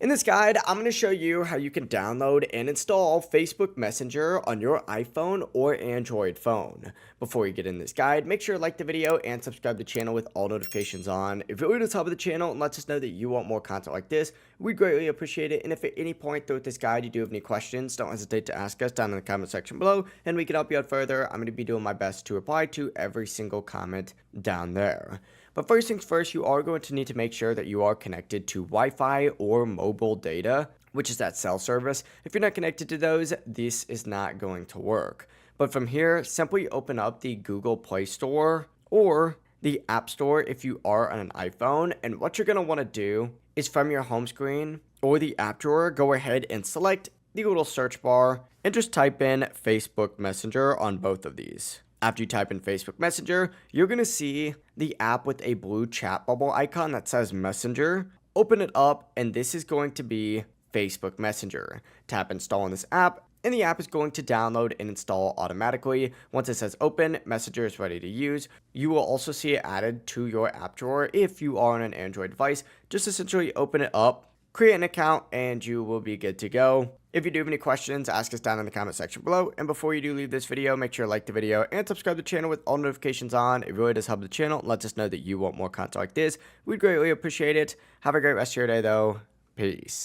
In this guide, I'm going to show you how you can download and install Facebook Messenger on your iPhone or Android phone. Before you get in this guide, make sure to like the video and subscribe to the channel with all notifications on. If you're new to the top of the channel and lets us know that you want more content like this, we'd greatly appreciate it. And if at any point throughout this guide you do have any questions, don't hesitate to ask us down in the comment section below and we can help you out further. I'm going to be doing my best to reply to every single comment down there. But first things first, you are going to need to make sure that you are connected to Wi-Fi or mobile data, which is that cell service. If you're not connected to those, this is not going to work. But from here, simply open up the Google Play Store or the App Store if you are on an iPhone. And what you're going to want to do is from your home screen or the app drawer, go ahead and select the little search bar and just type in Facebook Messenger on both of these. After you type in Facebook Messenger, you're going to see the app with a blue chat bubble icon that says Messenger. Open it up, and this is going to be Facebook Messenger. Tap install on this app, and the app is going to download and install automatically. Once it says open, Messenger is ready to use. You will also see it added to your app drawer if you are on an Android device. Just essentially open it up, create an account, and you will be good to go. If you do have any questions, ask us down in the comment section below. And before you do leave this video, make sure to like the video and subscribe to the channel with all notifications on. It really does help the channel and lets us know that you want more content like this. We'd greatly appreciate it. Have a great rest of your day, though. Peace.